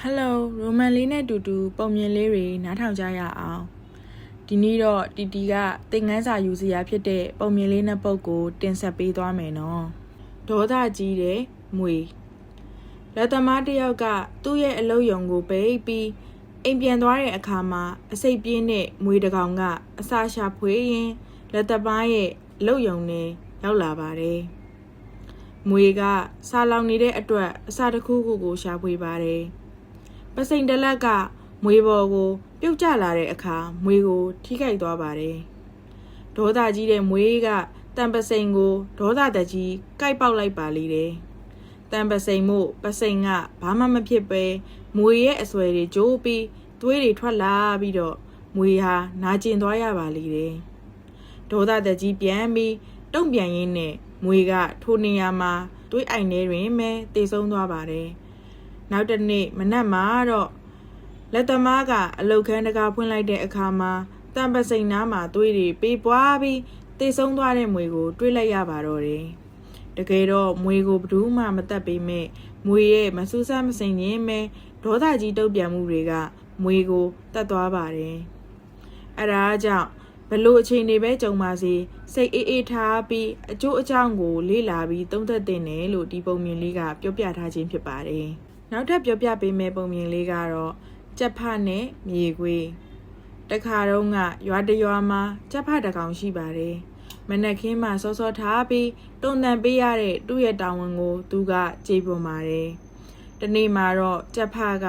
Hello ရိုမန်လေးနဲ့တူတူပုံမြင်လေးတွေနားထောင်ကြရအောင်ဒီနေ့တော့တီတီကသင်ခန်းစာယူစရာဖြစ်တဲ့ပုံမြင်လေးနှစ်ပုဒ်ကိုတင်ဆက်ပေးသွားမယ်နော်ဒေါသကြီးတဲ့မွေလက်သမားတစ်ယောက်ကသူ့ရဲ့အလုပ်ရုံကိုပိတ်ပြီးအိမ်ပြန်သွားတဲ့အခါမှာအစိတ်ပြင်းတဲ့မွေတစ်ကောင်ကအစာရှာဖွေးရင်လက်သမားရဲ့အလုပ်ရုံနဲ့ရောက်လာပါတယ်မွေကစားလောင်နေတဲ့အတွက်အစာတစ်ခုခုကိုရှာဖွေပါတယ်ပစိန်တလက်ကမွေပေါ်ကိုပြုတ်ကျလာတဲ့အခါမွေကိုထိခိုက်သွားပါတယ်ဒေါသကြီးတဲ့မွေကတန်ပစိန်ကိုဒေါသတကြီးကိုက်ပေါက်လိုက်ပါလေတယ်တန်ပစိန်မို့ပစိန်ကဘာမှမဖြစ်ပဲမွေရဲ့အဆွဲတွေကျိုးပြီးသွေးတွေထွက်လာပြီးတော့မွေဟာနာကျင်သွားရပါလေတယ်ဒေါသတကြီးပြန်ပြီးတုံ့ပြန်ရင်းနဲ့မွေကထိုနေရာမှာသွေးအိုင်ထဲတွင်ပဲတေဆုံးသွားပါတယ်နောက်တစ်နေ့မနက်မှာတော့လက်သမားကအလုတ်ခန်းတကာဖွင့်လိုက်တဲ့အခါမှာတန်ပစိန်နားမှာသွေးတွေပေးပွားပြီးတေဆုံးသွားတဲ့မွေကိုတွေးလိုက်ရပါတော့တယ်တကယ်တော့မွေကိုဘယ်သူမှမတတ်ပေမဲ့မွေရဲ့မဆူဆမစိန်ရင်းပဲဒေါသကြီးတုံ့ပြန်မှုတွေကမွေကိုတတ်သွားပါတယ်အဲဒါကြောင့်ဘလို့အချိန်တွေပဲကြုံပါစေစိတ်အေးထားပြီးအကျိုးအကြောင်းကိုလေ့လာပြီးသုံးသပ်သင့်တယ်လို့ဒီပုံမြင်လေးကပြောပြထားခြင်းဖြစ်ပါတယ်နောက်ထပ်ပြောပြပေးမယ့်ပုံမြင်လေးကတော့ကြက်ဖနဲ့မြေခွေးတခါတော့ကရွာတရွာမှာကြက်ဖတကောင်ရှိပါတယ်မနက်ခင်းမှာစောစောထားပြီးတုံတန်ပေးရတဲ့သူ့ရဲ့တာဝန်ကိုသူကကြေပွန်ပါတယ်တနေ့မှာတော့ကြက်ဖက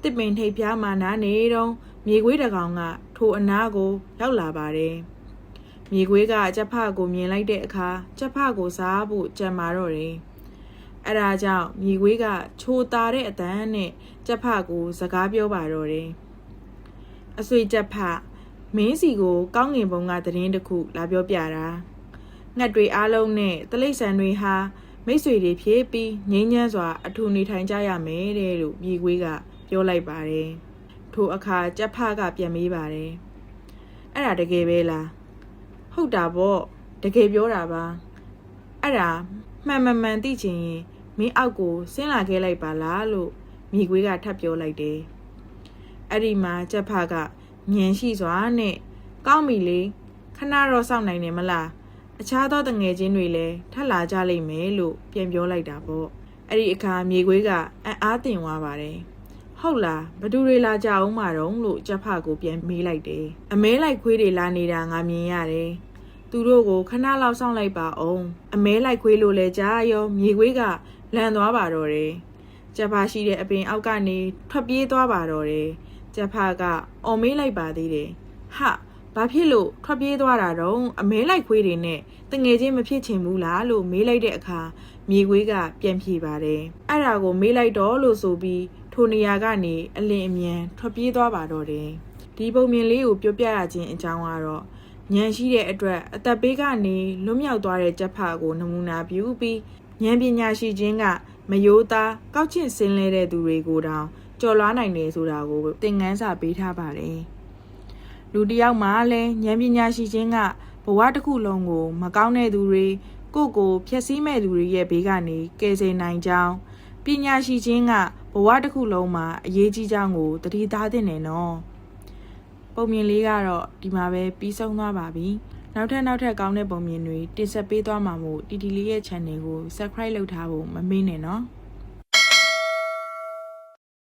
တစ်ပင်ထိပ်ဖျားမှာနားနေတော့မြေခွေးတကောင်ကထိုအနားကိုရောက်လာပါတယ်မြေခွေးကကြက်ဖကိုမြင်လိုက်တဲ့အခါကြက်ဖကိုစားဖို့ကြံမာတော့တယ်အဲဒါကြောင့်မြေခွေးကချိုတာတဲ့အတန်းနဲ့ကြက်ဖကိုစကားပြောပါတော့တယ်အဆွေကြက်ဖမင်းစီကိုကောင်းငင်ဘုံကသတင်းတစ်ခုလာပြောပြတာငှက်တွေအားလုံးနဲ့တိရစ္ဆာန်တွေဟာမိတ်ဆွေတွေဖြစ်ပြီးငြိမ်းချမ်းစွာအထူနေထိုင်ကြရမယ်တဲ့လို့မြေခွေးကပြောလိုက်ပါတယ်ထိုအခါကြက်ဖကပြန်မေးပါတယ်အဲ့ဒါတကယ်ပဲလားဟုတ်တာပေါ့တကယ်ပြောတာပါအဲ့ဒါမှန်မှန်သိချင်ရင်မင်းအောက်ကိုဆင်းလာခဲ့လိုက်ပါလားလို့မြေခွေးကထပ်ပြောလိုက်တယ်အဲ့ဒီမှာကြက်ဖကညံရှိစွာနဲ့ကောင်းပြီလေခဏတော့စောင့်နိုင်တယ်မလားအခြားသောတငယ်ချင်းတွေလည်းထပ်လာကြလိမ့်မယ်လို့ပြန်ပြောလိုက်တာပေါ့အဲ့ဒီအခါမြေခွေးကအံ့အားသင့်သွားပါတယ်ဟုတ်လားဘသူတွေလာကြအောင်မှာတော့လို့ကြက်ဖကိုပြန်မေးလိုက်တယ်အမဲလိုက်ခွေးတွေလာနေတာငါမြင်ရတယ်သူတို့ကိုခဏလောက်စောင့်လိုက်ပါအောင်အမဲလိုက်ခွေးလို့လဲကြားရောမြေခွေးကလန်သွားပါတော့တယ်ကြက်ဖရှိတဲ့အပင်အောက်ကနေထွက်ပြေးသွားပါတော့တယ်ကြက်ဖကအော်မေးလိုက်ပါသေးတယ်ဟာဘာဖြစ်လို့ထွက်ပြေးသွားတာတော့အမဲလိုက်ခွေးတွေနဲ့တငယ်ချင်းမဖြစ်ချင်ဘူးလားလို့မေးလိုက်တဲ့အခါမြေခွေးကပြန်ဖြေပါတယ်အဲ့ဒါကိုမေးလိုက်တော့လို့ဆိုပြီးထိုနေရာကနေအလင်းအမြန်ထွက်ပြေးသွားပါတော့တယ်ဒီပုံမြင်လေးကိုပြောပြရခြင်းအကြောင်းကတော့ဉာဏ်ရှိတဲ့အတွက်အသက်ပေးကနေလွတ်မြောက်သွားတဲ့ကြက်ဖကိုနမူနာပြုပြီးဉာဏ်ပညာရှိခြင်းကမယိုးသားကောက်ချင့်ဆင်းလဲတဲ့သူတွေကိုတောင်ကြော်လွားနိုင်တယ်ဆိုတာကိုသင်ခန်းစာပေးထားပါတယ်လူတစ်ယောက်မှလည်းဉာဏ်ပညာရှိခြင်းကဘဝတစ်ခုလုံးကိုမကောင်းတဲ့သူတွေကိုဖျက်ဆီးမဲ့သူတွေရဲ့ဘေးကနေကယ်ဆယ်နိုင်ကြောင်းပညာရှိခြင်းကဘဝတစ်ခုလုံးမှာအရေးကြီးကြောင်းကိုသတိထားသင့်တယ်နော်ပုံမြင်လေးကတော့ဒီမှာပဲပြီးဆုံးသွားပါပြီနောက်ထပ်ကောင်းတဲ့ပုံမြင်တွေတင်ဆက်ပေးသွားမှာမို့တီတီလေးရဲ့ channel ကို subscribe လုပ်ထားဖို့မမေ့နဲ့နော်